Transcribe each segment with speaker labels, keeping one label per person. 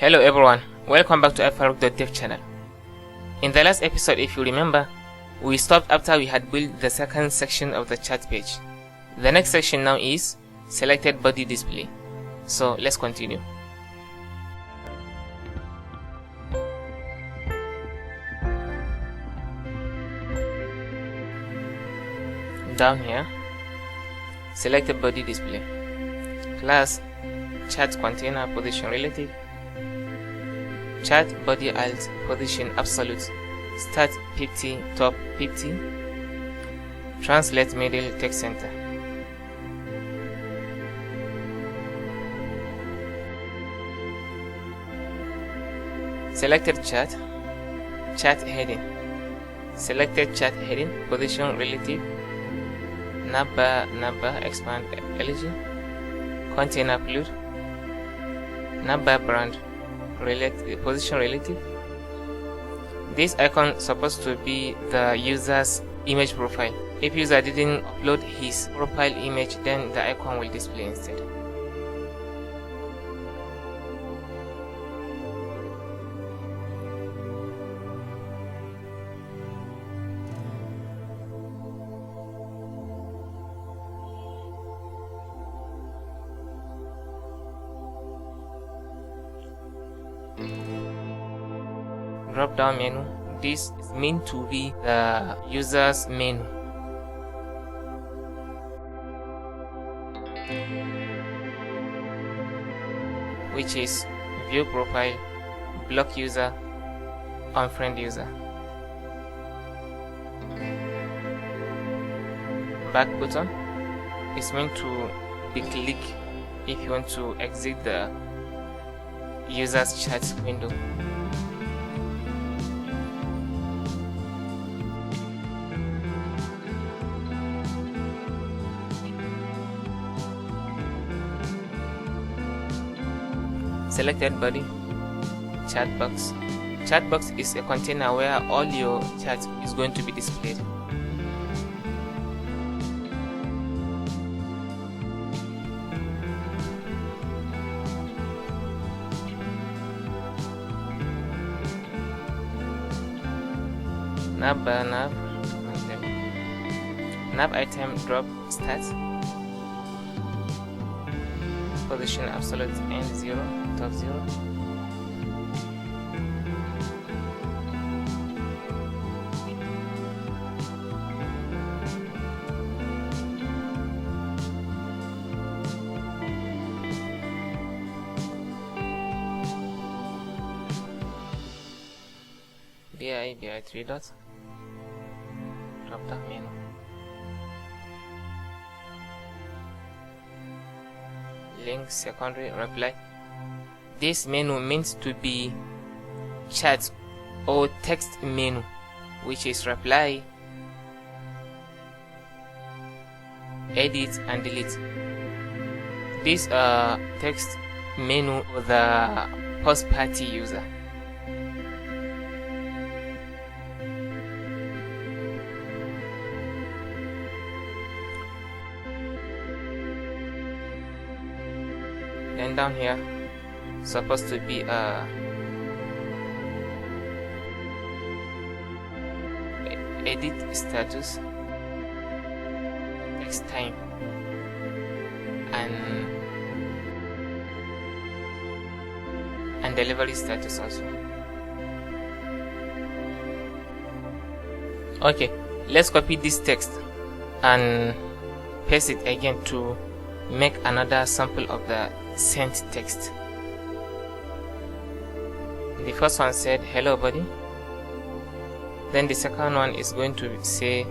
Speaker 1: Hello everyone, welcome back to iFarouq.dev channel. In the last episode, if you remember, we stopped after we had built the second section of the chat page. The next section now is selected body display. So let's continue. Down here, selected body display. Class, chat container position relative, chat body alt position absolute, start 50 top 50, translate middle text center. Selected chat, chat heading, selected chat heading position relative, nabba expand LG, container upload, nabba brand position relative. This icon supposed to be the user's image profile. If user didn't upload his profile image, then the icon will display instead. Drop down menu. This is meant to be the user's menu. Which is view profile, block user, unfriend user. Back button is meant to be clicked if you want to exit the user's chat window. Selected body, chat box. Chat box is a container where all your chat is going to be displayed. Nav item drop start, position absolute and 0 top 0. bi 3 dots, drop down menu. Link secondary reply. This menu means to be chat or text menu, which is reply, edit and delete. This text menu for the post party user. Then down here, supposed to be edit status, text time, and delivery status also. Okay, let's copy this text and paste it again to make another sample of the sent text. The first one said hello buddy, then the second one is going to say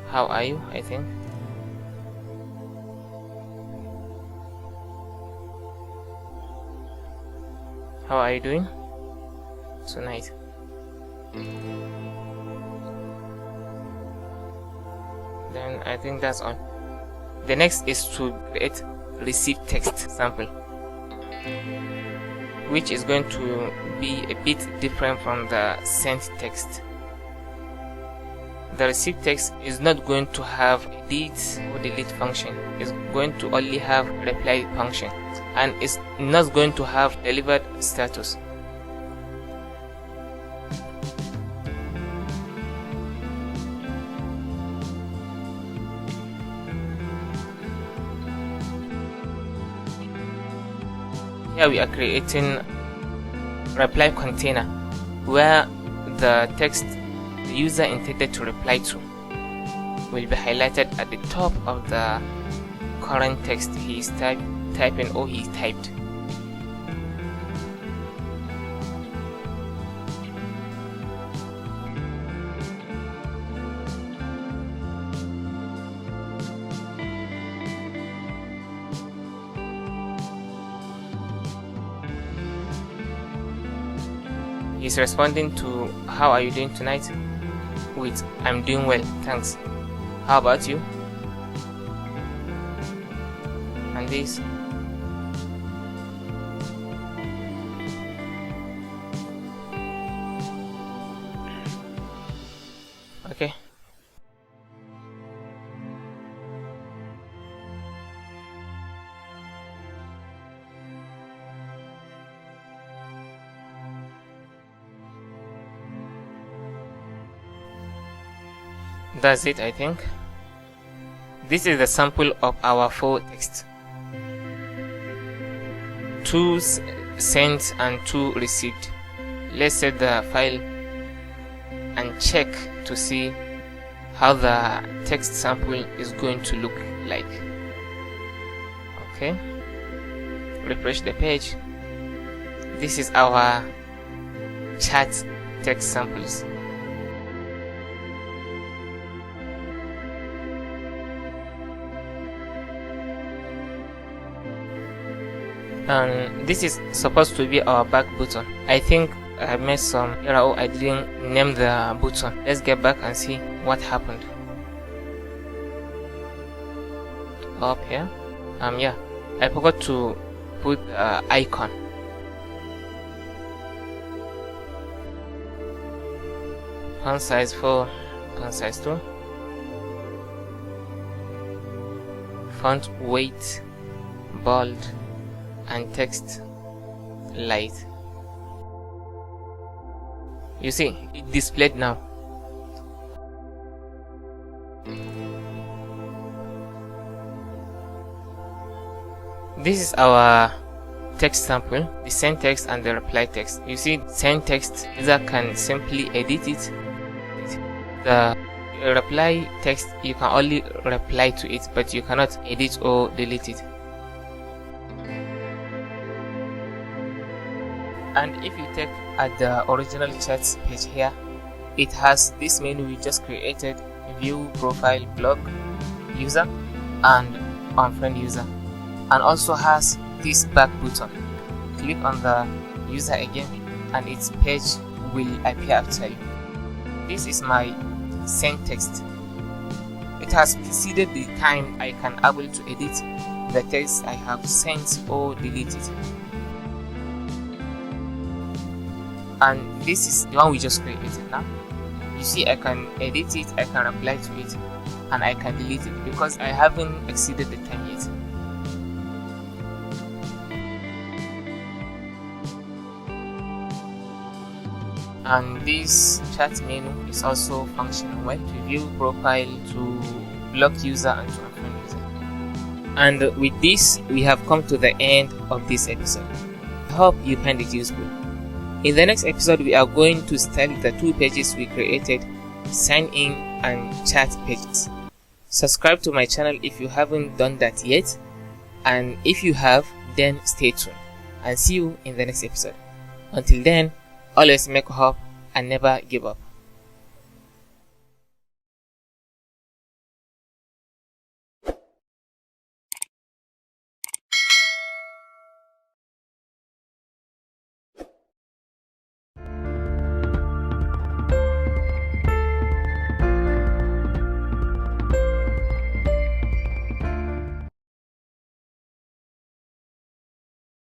Speaker 1: how are you, I think. How are you doing tonight? Then I think that's on. The next is to create receive text sample, which is going to be a bit different from the sent text. the receive text is not going to have edit or delete function. It's going to only have reply function, and it's not going to have delivered status. Here we are creating reply container where the text the user intended to reply to will be highlighted at the top of the current text he is typing or he typed. He's responding to "How are you doing tonight?" with "I'm doing well, thanks. How about you?" And this. Okay. That's it, I think. This is the sample of our 4 texts. 2 sent and 2 received. Let's set the file and check to see how the text sample is going to look like. Okay, refresh the page. This is our chat text samples. And this is supposed to be our back button. I think I made some error or I didn't name the button. Let's get back and see what happened. Up here. Yeah, I forgot to put icon. Font size 4, font size 2. Font weight bold and text light. You see, it displayed now. This is our text sample, the send text and the reply text. You see, send text, user can simply edit it. The reply text, you can only reply to it, but you cannot edit or delete it. And if you take at the original chat page here, it has this menu we just created: view, profile, blog, user, and unfriend user, and also has this back button. Click on the user again and its page will appear after you. This is my send text. It has preceded the time I can able to edit the text I have sent or deleted. And this is the one we just created now. You see, I can edit it, I can reply to it, and I can delete it because I haven't exceeded the time yet. And this chat menu is also functioning well to view profile, to block user, and to unfriend user. And with this, we have come to the end of this episode. I hope you find it useful. In the next episode, we are going to style the 2 pages we created, sign in and chat pages. Subscribe to my channel if you haven't done that yet, and if you have, then stay tuned, and see you in the next episode. Until then, always make hope and never give up.